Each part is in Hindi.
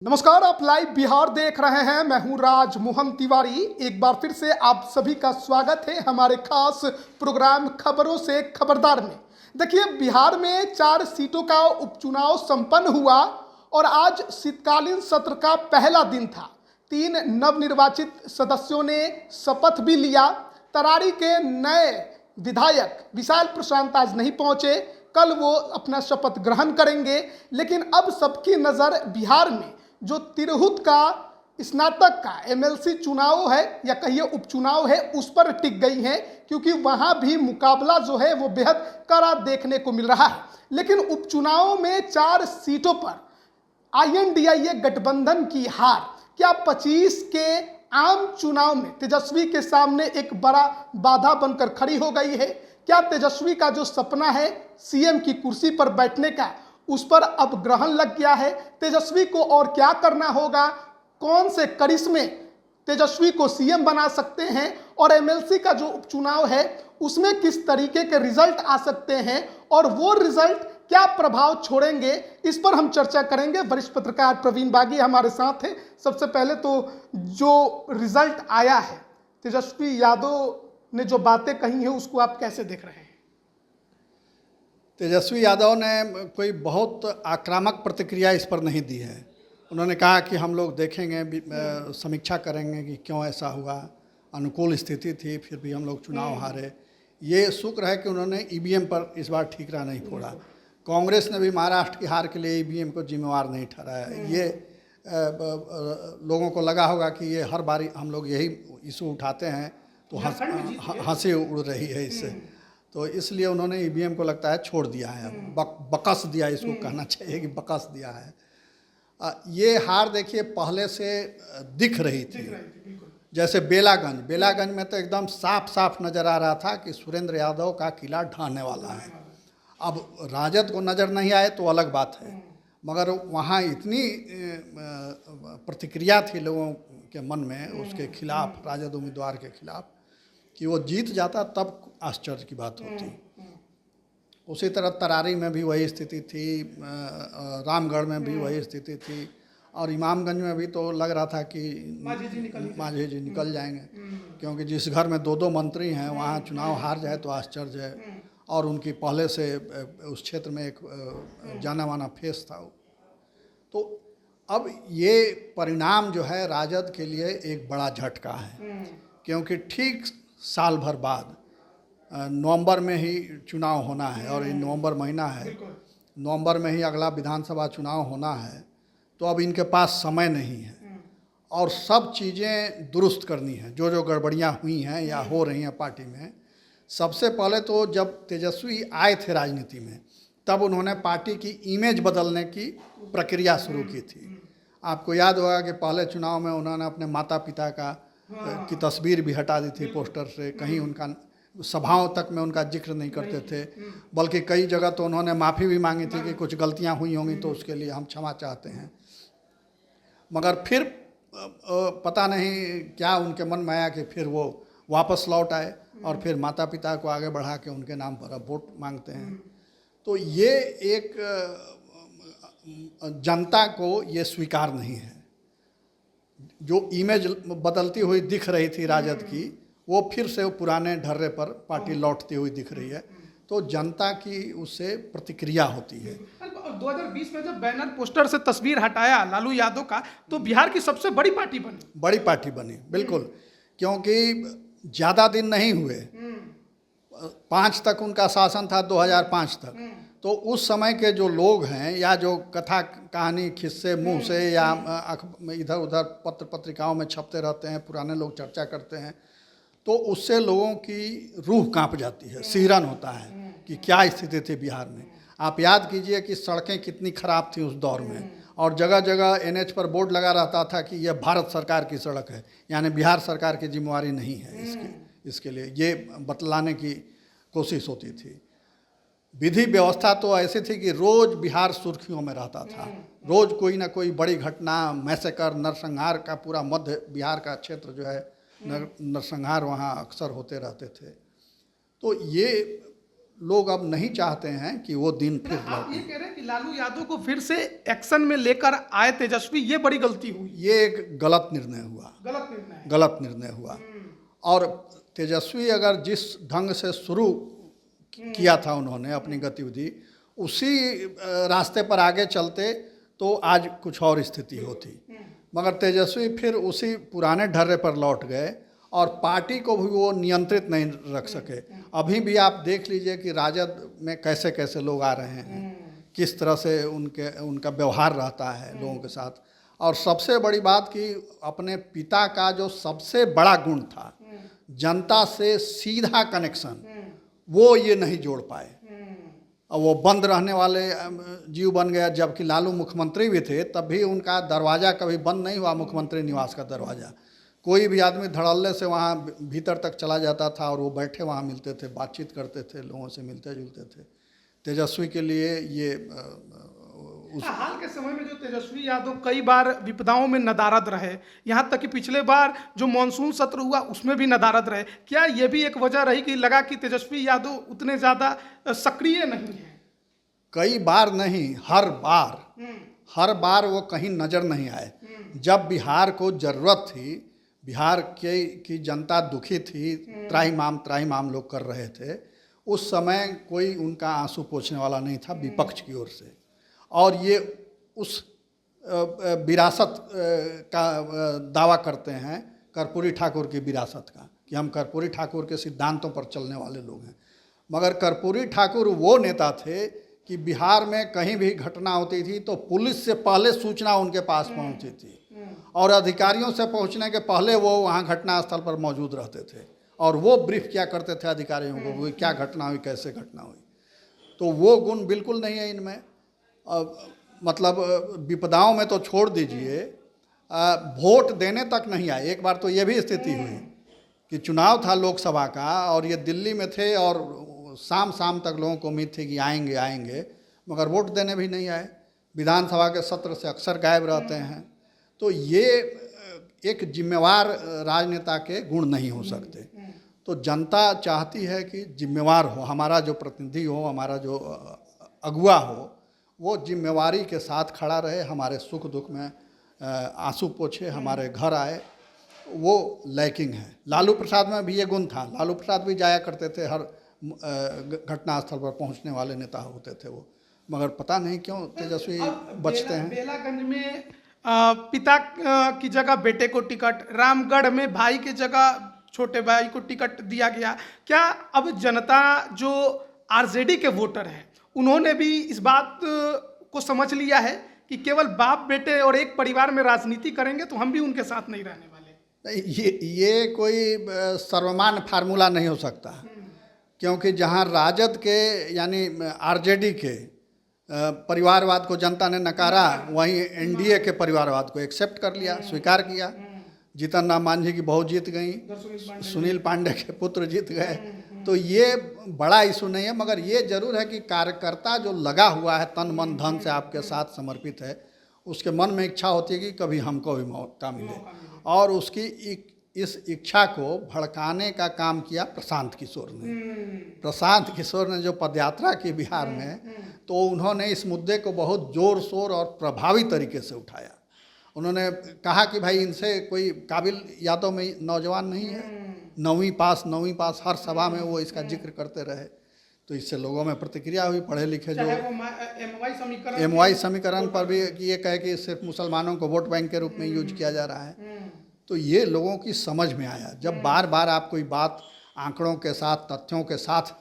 नमस्कार, आप लाइव बिहार देख रहे हैं। मैं हूं राज मोहन तिवारी। एक बार फिर से आप सभी का स्वागत है हमारे खास प्रोग्राम खबरों से खबरदार में। देखिए, बिहार में 4 सीटों का उपचुनाव संपन्न हुआ और आज शीतकालीन सत्र का पहला दिन था। 3 नवनिर्वाचित सदस्यों ने शपथ भी लिया। तरारी के नए विधायक विशाल प्रशांत आज नहीं पहुंचे, कल वो अपना शपथ ग्रहण करेंगे। लेकिन अब सबकी नज़र बिहार में जो तिरहुत का स्नातक का एमएलसी चुनाव है या कहिए उपचुनाव है, उस पर टिक गई है, क्योंकि वहां भी मुकाबला जो है वो बेहद कड़ा देखने को मिल रहा है। लेकिन उपचुनाव में 4 सीटों पर आईएनडीआईए गठबंधन की हार क्या 25 के आम चुनाव में तेजस्वी के सामने एक बड़ा बाधा बनकर खड़ी हो गई है? क्या तेजस्वी का जो सपना है सीएम की कुर्सी पर बैठने का, उस पर अब ग्रहण लग गया है? तेजस्वी को और क्या करना होगा? कौन से करिश्मे तेजस्वी को सीएम बना सकते हैं? और एमएलसी का जो उपचुनाव है उसमें किस तरीके के रिजल्ट आ सकते हैं और वो रिजल्ट क्या प्रभाव छोड़ेंगे, इस पर हम चर्चा करेंगे। वरिष्ठ पत्रकार प्रवीण बागी हमारे साथ हैं। सबसे पहले तो जो रिजल्ट आया है, तेजस्वी यादव ने जो बातें कही हैं, उसको आप कैसे देख रहे हैं? तेजस्वी यादव ने कोई बहुत आक्रामक प्रतिक्रिया इस पर नहीं दी है। उन्होंने कहा कि हम लोग देखेंगे, समीक्षा करेंगे कि क्यों ऐसा हुआ, अनुकूल स्थिति थी फिर भी हम लोग चुनाव हारे। ये शुक्र है कि उन्होंने ईवीएम पर इस बार ठीकरा नहीं फोड़ा। कांग्रेस ने भी महाराष्ट्र की हार के लिए ईवीएम को जिम्मेवार नहीं ठहराया। ये लोगों को लगा होगा कि ये हर बारी हम लोग यही इशू उठाते हैं तो हंसी उड़ रही है इससे, तो इसलिए उन्होंने ईवीएम को लगता है छोड़ दिया है, बकस दिया, इसको कहना चाहिए कि बकस दिया है। ये हार देखिए पहले से दिख रही थी। जैसे बेलागंज में तो एकदम साफ साफ नज़र आ रहा था कि सुरेंद्र यादव का किला ढहने वाला है। अब राजद को नज़र नहीं आए तो अलग बात है, मगर वहाँ इतनी प्रतिक्रिया थी लोगों के मन में उसके खिलाफ, राजद उम्मीदवार के खिलाफ, कि वो जीत जाता तब आश्चर्य की बात होती। उसी तरह तरारी में भी वही स्थिति थी, रामगढ़ में भी वही स्थिति थी, और इमामगंज में भी तो लग रहा था कि माझी जी निकल जाएंगे, क्योंकि जिस घर में 2-2 मंत्री हैं वहाँ चुनाव हार जाए तो आश्चर्य है। और उनकी पहले से उस क्षेत्र में एक जाना माना फेस था। तो अब ये परिणाम जो है राजद के लिए एक बड़ा झटका है, क्योंकि ठीक साल भर बाद नवंबर में ही चुनाव होना है, और ये नवंबर महीना है, नवंबर में ही अगला विधानसभा चुनाव होना है। तो अब इनके पास समय नहीं है और सब चीज़ें दुरुस्त करनी है, जो जो गड़बड़ियाँ हुई हैं या हो रही हैं पार्टी में। सबसे पहले तो जब तेजस्वी आए थे राजनीति में, तब उन्होंने पार्टी की इमेज बदलने की प्रक्रिया शुरू की थी। आपको याद होगा कि पहले चुनाव में उन्होंने अपने माता पिता की तस्वीर भी हटा दी थी पोस्टर से, कहीं उनका सभाओं तक में उनका जिक्र नहीं करते थे, बल्कि कई जगह तो उन्होंने माफ़ी भी मांगी थी कि कुछ गलतियां हुई होंगी तो उसके लिए हम क्षमा चाहते हैं। मगर फिर पता नहीं क्या उनके मन में आया कि फिर वो वापस लौट आए और फिर माता पिता को आगे बढ़ा के उनके नाम पर अब वोट मांगते हैं। तो ये एक जनता को ये स्वीकार नहीं है। जो इमेज बदलती हुई दिख रही थी राजद की, वो फिर से वो पुराने ढर्रे पर पार्टी लौटती हुई दिख रही है, तो जनता की उससे प्रतिक्रिया होती है। 2020 में जब बैनर पोस्टर से तस्वीर हटाया लालू यादव का, तो बिहार की सबसे बड़ी पार्टी बनी। बिल्कुल, क्योंकि ज़्यादा दिन नहीं हुए, 5 तक उनका शासन था, 2005 तक। तो उस समय के जो लोग हैं या जो कथा कहानी खिस्से मुंह से या इधर उधर पत्र पत्रिकाओं में छपते रहते हैं, पुराने लोग चर्चा करते हैं, तो उससे लोगों की रूह कांप जाती है, सिहरन होता है कि क्या स्थिति थी बिहार में। आप याद कीजिए कि सड़कें कितनी ख़राब थी उस दौर में, और जगह जगह एनएच पर बोर्ड लगा रहता था कि यह भारत सरकार की सड़क है, यानी बिहार सरकार की जिम्मेवारी नहीं है इसके लिए, ये बतलाने की कोशिश होती थी। विधि व्यवस्था तो ऐसी थी कि रोज़ बिहार सुर्खियों में रहता था, रोज़ कोई ना कोई बड़ी घटना, मैसेकर, नरसंहार का पूरा मध्य बिहार का क्षेत्र जो है, नरसंहार वहाँ अक्सर होते रहते थे। तो ये लोग अब नहीं चाहते हैं कि वो दिन फिर आप लौटे। ये कह रहे हैं कि लालू यादव को फिर से एक्शन में लेकर आए तेजस्वी, ये बड़ी गलती हुई, ये एक गलत निर्णय हुआ, गलत निर्णय है। गलत निर्णय हुआ। और तेजस्वी अगर जिस ढंग से शुरू किया था उन्होंने अपनी गतिविधि, उसी रास्ते पर आगे चलते तो आज कुछ और स्थिति होती। मगर तेजस्वी फिर उसी पुराने ढर्रे पर लौट गए और पार्टी को भी वो नियंत्रित नहीं रख सके। अभी भी आप देख लीजिए कि राजद में कैसे कैसे लोग आ रहे हैं, किस तरह से उनका व्यवहार रहता है लोगों के साथ। और सबसे बड़ी बात कि अपने पिता का जो सबसे बड़ा गुण था, जनता से सीधा कनेक्शन, वो ये नहीं जोड़ पाए। और वो बंद रहने वाले जीव बन गया। जबकि लालू मुख्यमंत्री भी थे, तब भी उनका दरवाज़ा कभी बंद नहीं हुआ, मुख्यमंत्री निवास का दरवाज़ा। कोई भी आदमी धड़ल्ले से वहाँ भीतर तक चला जाता था और वो बैठे वहाँ मिलते थे, बातचीत करते थे, लोगों से मिलते जुलते थे। तेजस्वी के लिए ये हाल के समय में जो तेजस्वी यादव कई बार विपदाओं में नदारद रहे, यहाँ तक कि पिछले बार जो मानसून सत्र हुआ उसमें भी नदारद रहे, क्या ये भी एक वजह रही कि लगा कि तेजस्वी यादव उतने ज़्यादा सक्रिय नहीं है? कई बार नहीं, हर बार वो कहीं नज़र नहीं आए। जब बिहार को ज़रूरत थी, बिहार की जनता दुखी थी, त्राहिमाम लोग कर रहे थे, उस समय कोई उनका आंसू पोंछने वाला नहीं था विपक्ष की ओर से। और ये उस विरासत का दावा करते हैं, कर्पूरी ठाकुर की विरासत का, कि हम कर्पूरी ठाकुर के सिद्धांतों पर चलने वाले लोग हैं। मगर कर्पूरी ठाकुर वो नेता थे कि बिहार में कहीं भी घटना होती थी तो पुलिस से पहले सूचना उनके पास पहुंचती थी और अधिकारियों से पहुंचने के पहले वो वहाँ घटनास्थल पर मौजूद रहते थे और वो ब्रीफ किया करते थे अधिकारियों को, वो क्या घटना हुई, कैसे घटना हुई। तो वो गुण बिल्कुल नहीं है इनमें। मतलब विपदाओं में तो छोड़ दीजिए, वोट देने तक नहीं आए। एक बार तो ये भी स्थिति हुई कि चुनाव था लोकसभा का और ये दिल्ली में थे और शाम तक लोगों को उम्मीद थी कि आएंगे, मगर वोट देने भी नहीं आए। विधानसभा के सत्र से अक्सर गायब रहते हैं। तो ये एक जिम्मेवार राजनेता के गुण नहीं हो सकते। तो जनता चाहती है कि जिम्मेवार हो, हमारा जो प्रतिनिधि हो, हमारा जो अगुवा हो, वो जिम्मेवारी के साथ खड़ा रहे, हमारे सुख दुख में आंसू पोंछे, हमारे घर आए। वो लैकिंग है। लालू प्रसाद में भी ये गुण था। लालू प्रसाद भी जाया करते थे, हर घटनास्थल पर पहुंचने वाले नेता होते थे वो। मगर पता नहीं क्यों तेजस्वी बचते हैं। बेलागंज में पिता की जगह बेटे को टिकट, रामगढ़ में भाई की जगह छोटे भाई को टिकट दिया गया। क्या अब जनता जो आरजेडी के वोटर हैं, उन्होंने भी इस बात को समझ लिया है कि केवल बाप बेटे और एक परिवार में राजनीति करेंगे तो हम भी उनके साथ नहीं रहने वाले? ये कोई सर्वमान्य फार्मूला नहीं हो सकता, क्योंकि जहां राजद के यानी आरजेडी के परिवारवाद को जनता ने नकारा, वहीं एनडीए के परिवारवाद को एक्सेप्ट कर लिया, स्वीकार किया। जीतन राम मांझी की बहू जीत गई, सुनील पांडे के पुत्र जीत गए। तो ये बड़ा इशू नहीं है। मगर ये जरूर है कि कार्यकर्ता जो लगा हुआ है, तन मन धन से आपके साथ समर्पित है, उसके मन में इच्छा होती है कि कभी हमको भी मौका मिले। और उसकी इस इच्छा को भड़काने का काम किया प्रशांत किशोर ने। प्रशांत किशोर ने जो पदयात्रा की बिहार में, तो उन्होंने इस मुद्दे को बहुत जोर शोर और प्रभावी तरीके से उठाया। उन्होंने कहा कि भाई इनसे कोई काबिल यादव में नौजवान नहीं है। 9वीं पास हर सभा में वो इसका जिक्र करते रहे। तो इससे लोगों में प्रतिक्रिया हुई। पढ़े लिखे जो एमवाई समीकरण पर भी ये कहे कि सिर्फ मुसलमानों को वोट बैंक के रूप में यूज किया जा रहा है। तो ये लोगों की समझ में आया। जब बार बार आप कोई बात आंकड़ों के साथ, तथ्यों के साथ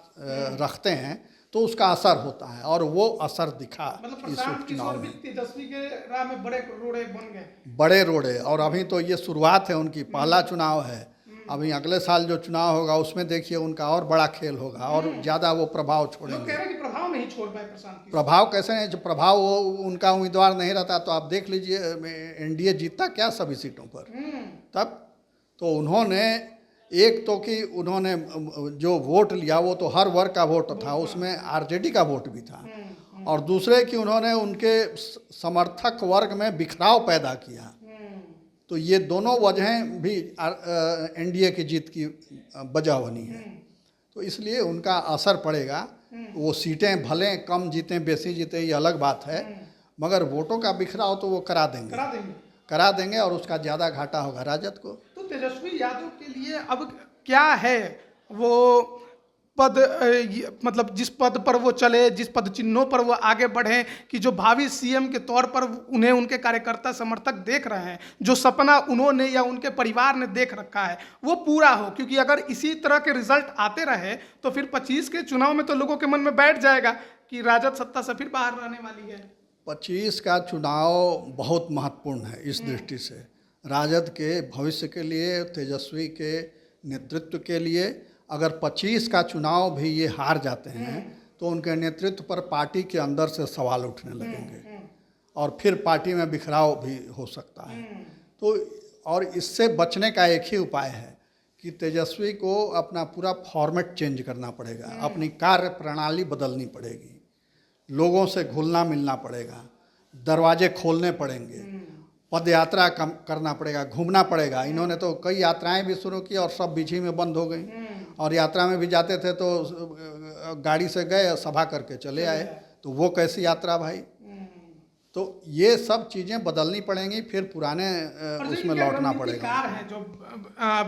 रखते हैं तो उसका असर होता है, और वो असर दिखा इस उपचुनाव में। तेजस्वी के राह में बड़े रोड़े बन गए, बड़े रोड़े। और अभी तो ये शुरुआत है उनकी, पहला चुनाव है। अभी अगले साल जो चुनाव होगा उसमें देखिए उनका और बड़ा खेल होगा और ज़्यादा वो प्रभाव छोड़ेंगे। कह रहे हैं कि प्रभाव नहीं छोड़ पाए प्रशांत। प्रभाव कैसे नहीं? जो प्रभाव वो उनका उम्मीदवार नहीं रहता तो आप देख लीजिए एनडीए जीतता क्या सभी सीटों पर। तब तो उन्होंने एक तो कि उन्होंने जो वोट लिया वो तो हर वर्ग का वोट था, उसमें आरजेडी का वोट भी था। और दूसरे कि उन्होंने उनके समर्थक वर्ग में बिखराव पैदा किया। तो ये दोनों वजहें भी एनडीए की जीत की वजह बनी है। तो इसलिए उनका असर पड़ेगा। वो सीटें भले कम जीतें बेसी जीतें ये अलग बात है, मगर वोटों का बिखराव तो वो करा देंगे और उसका ज़्यादा घाटा होगा राजद को। तो तेजस्वी यादव के लिए अब क्या है वो पद, मतलब जिस पद पर वो चले, जिस पद चिन्हों पर वो आगे बढ़े, कि जो भावी सीएम के तौर पर उन्हें उनके कार्यकर्ता समर्थक देख रहे हैं, जो सपना उन्होंने या उनके परिवार ने देख रखा है वो पूरा हो, क्योंकि अगर इसी तरह के रिजल्ट आते रहे तो फिर 25 के चुनाव में तो लोगों के मन में बैठ जाएगा कि राजद सत्ता से फिर बाहर रहने वाली है। 25 का चुनाव बहुत महत्वपूर्ण है इस दृष्टि से, राजद के भविष्य के लिए, तेजस्वी के नेतृत्व के लिए। अगर 25 का चुनाव भी ये हार जाते हैं तो उनके नेतृत्व पर पार्टी के अंदर से सवाल उठने लगेंगे और फिर पार्टी में बिखराव भी हो सकता है। तो और इससे बचने का एक ही उपाय है कि तेजस्वी को अपना पूरा फॉर्मेट चेंज करना पड़ेगा, अपनी कार्य प्रणाली बदलनी पड़ेगी, लोगों से घुलना मिलना पड़ेगा, दरवाजे खोलने पड़ेंगे, पद यात्रा करना पड़ेगा, घूमना पड़ेगा। इन्होंने तो कई यात्राएं भी शुरू की और सब बीच ही में बंद हो गई, और यात्रा में भी जाते थे तो गाड़ी से गए सभा करके चले आए, तो वो कैसी यात्रा भाई। तो ये सब चीज़ें बदलनी पड़ेंगी, फिर पुराने उसमें लौटना पड़ेगा। है जो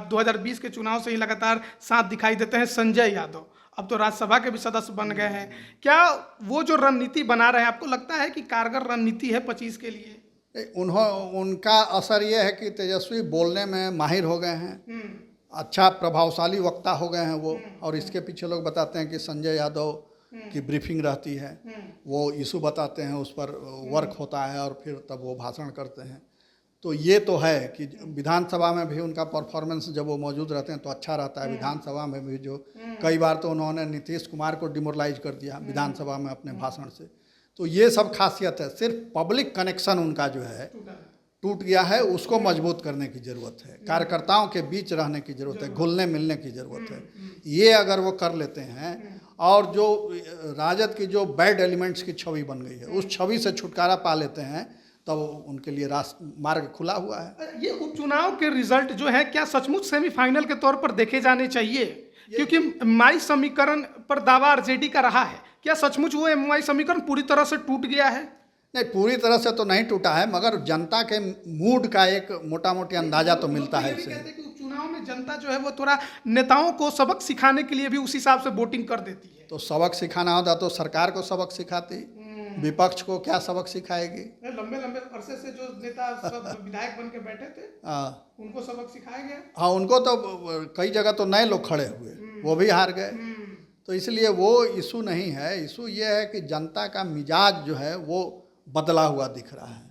2020 के चुनाव से ही लगातार साथ दिखाई देते हैं संजय यादव, अब तो राज्यसभा के भी सदस्य बन गए हैं। क्या वो जो रणनीति बना रहे हैं आपको लगता है कि कारगर रणनीति है 25 के लिए? उनका असर ये है कि तेजस्वी बोलने में माहिर हो गए हैं, अच्छा प्रभावशाली वक्ता हो गए हैं वो, और इसके पीछे लोग बताते हैं कि संजय यादव की ब्रीफिंग रहती है, वो इशू बताते हैं, उस पर वर्क होता है और फिर तब वो भाषण करते हैं। तो ये तो है कि विधानसभा में भी उनका परफॉर्मेंस जब वो मौजूद रहते हैं तो अच्छा रहता है। विधानसभा में भी जो कई बार तो उन्होंने नीतीश कुमार को डिमोरलाइज कर दिया विधानसभा में अपने भाषण से। तो ये सब खासियत है। सिर्फ पब्लिक कनेक्शन उनका जो है टूट गया है, उसको मजबूत करने की ज़रूरत है, कार्यकर्ताओं के बीच रहने की ज़रूरत है, घुलने मिलने की ज़रूरत है। ये अगर वो कर लेते हैं और जो राजद की जो बैड एलिमेंट्स की छवि बन गई है उस छवि से छुटकारा पा लेते हैं, तब उनके लिए मार्ग खुला हुआ है। ये उपचुनाव के रिजल्ट जो है क्या सचमुच सेमीफाइनल के तौर पर देखे जाने चाहिए? क्योंकि माई समीकरण पर दावा आरजेडी का रहा है, क्या सचमुच वो माई समीकरण पूरी तरह से टूट गया है? नहीं, पूरी तरह से तो नहीं टूटा है, मगर जनता के मूड का एक मोटा मोटी अंदाजा तो मिलता है इससे। उपचुनाव में जनता जो है वो थोड़ा नेताओं को सबक सिखाने के लिए भी उस हिसाब से वोटिंग कर देती है। तो सबक सिखाना होता तो सरकार को सबक सिखाती, विपक्ष को क्या सबक सिखाएगी? लंबे लंबे अरसे से जो नेता सब विधायक बन के बैठे थे उनको सबक सिखाया गया। हाँ, उनको तो कई जगह तो नए लोग खड़े हुए, वो भी हार गए। तो इसलिए वो इशू नहीं है, इशू ये है कि जनता का मिजाज जो है वो बदला हुआ दिख रहा है।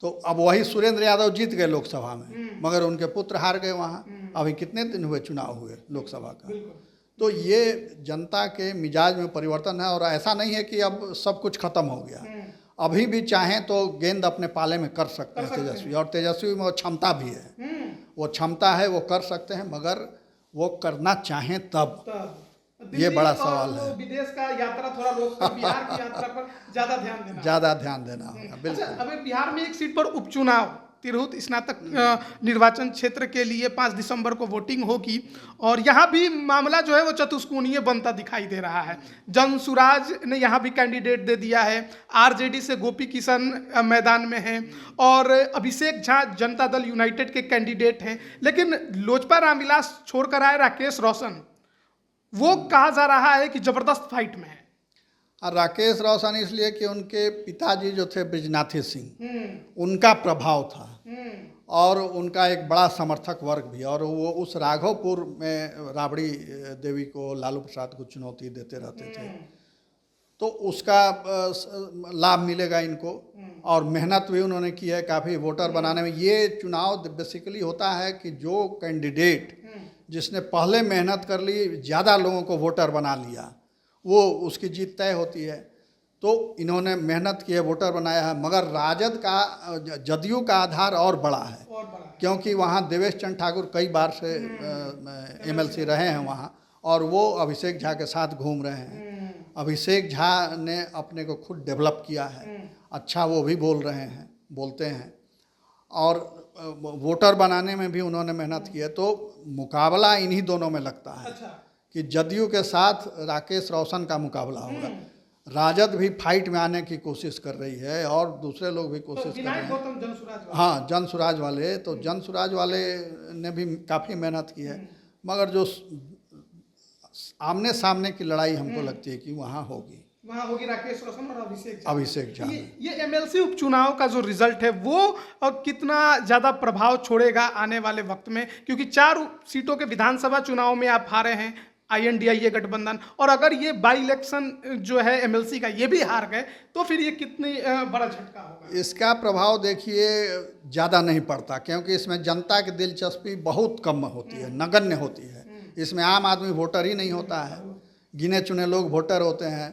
तो अब वही सुरेंद्र यादव जीत गए लोकसभा में, मगर उनके पुत्र हार गए वहाँ। अभी कितने दिन हुए चुनाव हुए लोकसभा का। तो ये जनता के मिजाज में परिवर्तन है, और ऐसा नहीं है कि अब सब कुछ खत्म हो गया। अभी भी चाहें तो गेंद अपने पाले में कर सकते हैं तेजस्वी, और तेजस्वी में वो क्षमता भी है, वो क्षमता है, वो कर सकते हैं, मगर वो करना चाहें तब ये बड़ा सवाल है। विदेश का यात्रा थोड़ा रोक कर बिहार की यात्रा पर ज्यादा ध्यान देना होगा। बिल्कुल। अच्छा, अभी बिहार में एक सीट पर उपचुनाव तिरहुत स्नातक निर्वाचन क्षेत्र के लिए 5 दिसंबर को वोटिंग होगी, और यहाँ भी मामला जो है वो चतुष्कोणीय बनता दिखाई दे रहा है। जनसुराज ने यहाँ भी कैंडिडेट दे दिया है, आरजेडी से गोपी किशन मैदान में हैं, और अभिषेक झा जनता दल यूनाइटेड के कैंडिडेट हैं। लेकिन लोजपा रामविलास छोड़कर आए राकेश रोशन, वो कहा जा रहा है कि जबरदस्त फाइट में है। राकेश रोशन इसलिए कि उनके पिताजी जो थे ब्रिजनाथी सिंह, उनका प्रभाव था और उनका एक बड़ा समर्थक वर्ग भी, और वो उस राघवपुर में राबड़ी देवी को, लालू प्रसाद को चुनौती देते रहते थे, तो उसका लाभ मिलेगा इनको। और मेहनत भी उन्होंने की है काफ़ी वोटर बनाने में। ये चुनाव बेसिकली होता है कि जो कैंडिडेट जिसने पहले मेहनत कर ली, ज़्यादा लोगों को वोटर बना लिया, वो उसकी जीत तय होती है। तो इन्होंने मेहनत की है, वोटर बनाया है, मगर राजद का, जदयू का आधार और बड़ा है, क्योंकि वहाँ देवेश चंद्र ठाकुर कई बार से एमएलसी रहे हैं वहाँ, और वो अभिषेक झा के साथ घूम रहे हैं। अभिषेक झा ने अपने को खुद डेवलप किया है, अच्छा वो भी बोलते हैं, और वोटर बनाने में भी उन्होंने मेहनत की है। तो मुकाबला इन्हीं दोनों में लगता है। कि जदयू के साथ राकेश रोशन का मुकाबला होगा। राजद भी फाइट में आने की कोशिश कर रही है और दूसरे लोग भी कोशिश कर रहे हैं। गौतम जनसुराज वाले। हाँ, जनसुराज वाले, तो जनसुराज वाले ने भी काफ़ी मेहनत की है, मगर जो आमने सामने की लड़ाई हमको लगती है कि वहाँ होगी राकेश रोशन और अभिषेक झा। ये एमएलसी उपचुनाव का जो रिजल्ट है वो कितना ज़्यादा प्रभाव छोड़ेगा आने वाले वक्त में, क्योंकि 4 सीटों के विधानसभा चुनाव में आप हारे हैं INDIA गठबंधन, और अगर ये बाई इलेक्शन जो है एमएलसी का ये भी हार गए तो फिर ये कितनी बड़ा झटका होगा। इसका प्रभाव देखिए ज़्यादा नहीं पड़ता, क्योंकि इसमें जनता की दिलचस्पी बहुत कम होती है, नगण्य होती है। इसमें आम आदमी वोटर ही नहीं होता है, गिने चुने लोग वोटर होते हैं।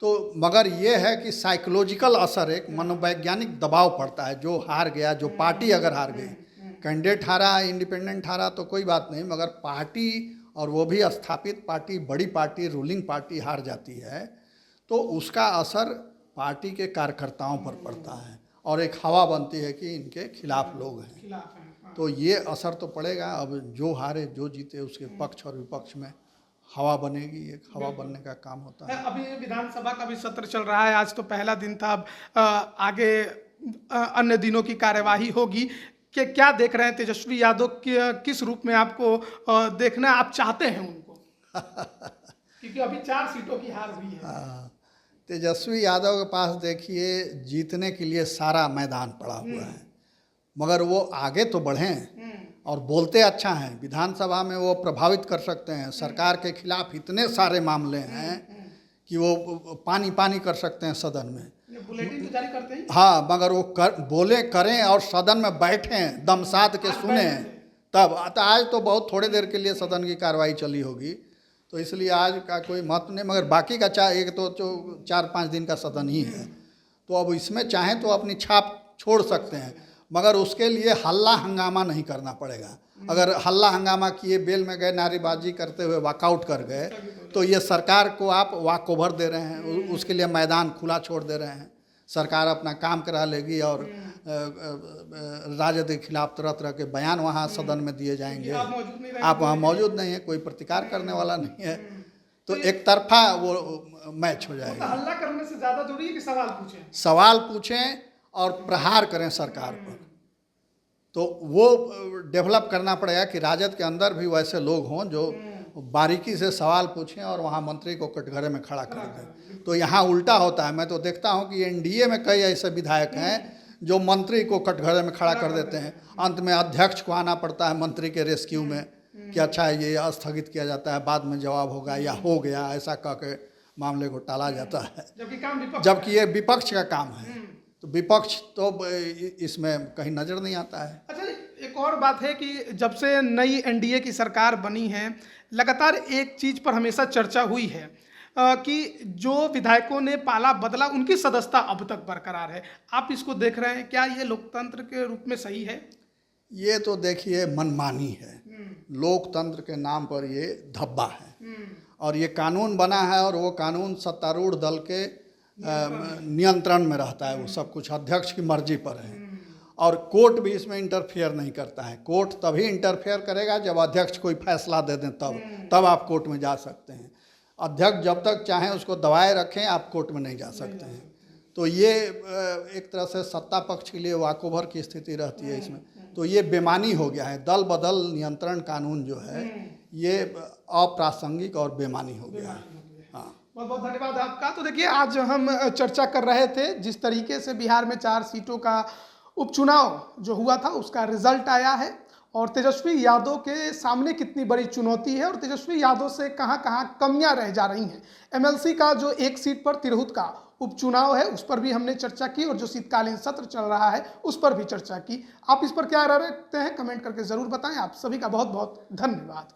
तो मगर ये है कि साइकोलॉजिकल असर, एक मनोवैज्ञानिक दबाव पड़ता है। जो हार गया, जो पार्टी अगर हार गई, कैंडिडेट हारा, इंडिपेंडेंट हारा तो कोई बात नहीं, मगर पार्टी, और वो भी स्थापित पार्टी, बड़ी पार्टी, रूलिंग पार्टी हार जाती है तो उसका असर पार्टी के कार्यकर्ताओं पर पड़ता है और एक हवा बनती है कि इनके खिलाफ लोग हैं। तो ये असर तो पड़ेगा। अब जो हारे जो जीते उसके पक्ष और विपक्ष में हवा बनेगी, एक हवा बनने का काम होता है। अभी विधानसभा का भी सत्र चल रहा है, आज तो पहला दिन था, अब आगे अन्य दिनों की कार्यवाही होगी। कि क्या देख रहे हैं तेजस्वी यादव किस रूप में आपको देखना आप चाहते हैं उनको? क्योंकि अभी 4 सीटों की हार हुई है। तेजस्वी यादव के पास देखिए जीतने के लिए सारा मैदान पड़ा हुआ है, मगर वो आगे तो बढ़ें और बोलते अच्छा हैं। विधानसभा में वो प्रभावित कर सकते हैं। सरकार के खिलाफ इतने सारे मामले हैं कि वो पानी पानी कर सकते हैं सदन में। बुलेटिन तो जारी करते ही। हाँ, मगर वो बोले करें और सदन में बैठें, दम साध के सुने, तब। तो आज तो बहुत थोड़ी देर के लिए सदन की कार्रवाई चली होगी, तो इसलिए आज का कोई महत्व नहीं। मगर बाकी का एक तो 4-5 दिन का सदन ही है, तो अब इसमें चाहें तो अपनी छाप छोड़ सकते हैं, मगर उसके लिए हल्ला हंगामा नहीं करना पड़ेगा। अगर हल्ला हंगामा किए, बेल में गए, नारेबाजी करते हुए वॉकआउट कर गए, तो ये सरकार को आप वॉक ओवर दे रहे हैं, उसके लिए मैदान खुला छोड़ दे रहे हैं। सरकार अपना काम करा लेगी और राजद के खिलाफ तरह तरह के बयान वहाँ सदन में दिए जाएंगे। आप वहाँ मौजूद नहीं है, कोई प्रतिकार करने वाला नहीं है, तो एक तरफा वो मैच हो जाएगा। हल्ला करने से ज़्यादा जरूरी है कि सवाल पूछें और प्रहार करें सरकार पर। तो वो डेवलप करना पड़ेगा कि राजद के अंदर भी वैसे लोग हों जो बारीकी से सवाल पूछें और वहाँ मंत्री को कटघरे में खड़ा कर दें। तो यहाँ उल्टा होता है। मैं तो देखता हूँ कि NDA में कई ऐसे विधायक हैं जो मंत्री को कटघरे में खड़ा कर देते हैं। अंत में अध्यक्ष को आना पड़ता है मंत्री के रेस्क्यू में कि अच्छा ये स्थगित किया जाता है, बाद में जवाब होगा या हो गया, ऐसा कह के मामले को टाला जाता है, जबकि ये विपक्ष का काम है। तो विपक्ष तो इसमें कहीं नजर नहीं आता है। अच्छा, एक और बात है कि जब से नई NDA की सरकार बनी है, लगातार एक चीज पर हमेशा चर्चा हुई है कि जो विधायकों ने पाला बदला उनकी सदस्यता अब तक बरकरार है। आप इसको देख रहे हैं, क्या ये लोकतंत्र के रूप में सही है? ये तो देखिए मनमानी है। लोकतंत्र के नाम पर ये धब्बा है और ये कानून बना है और वो कानून सत्तारूढ़ दल के नियंत्रण में रहता है। वो सब कुछ अध्यक्ष की मर्जी पर है और कोर्ट भी इसमें इंटरफेयर नहीं करता है। कोर्ट तभी इंटरफेयर करेगा जब अध्यक्ष कोई फैसला दे दें, तब आप कोर्ट में जा सकते हैं। अध्यक्ष जब तक चाहें उसको दबाए रखें, आप कोर्ट में नहीं जा सकते हैं। तो ये एक तरह से सत्ता पक्ष के लिए वॉकओवर की स्थिति रहती है इसमें। तो ये बेमानी हो गया है। दल बदल नियंत्रण कानून जो है ये अप्रासंगिक और बेमानी हो गया है। हाँ, बहुत बहुत धन्यवाद आपका। तो देखिए, आज हम चर्चा कर रहे थे जिस तरीके से बिहार में 4 सीटों का उपचुनाव जो हुआ था उसका रिजल्ट आया है और तेजस्वी यादव के सामने कितनी बड़ी चुनौती है और तेजस्वी यादव से कहां कहां कमियां रह जा रही हैं। MLC का जो 1 सीट पर तिरहुत का उपचुनाव है उस पर भी हमने चर्चा की और जो शीतकालीन सत्र चल रहा है उस पर भी चर्चा की। आप इस पर क्या राय रखते हैं, कमेंट करके ज़रूर बताएं। आप सभी का बहुत बहुत धन्यवाद।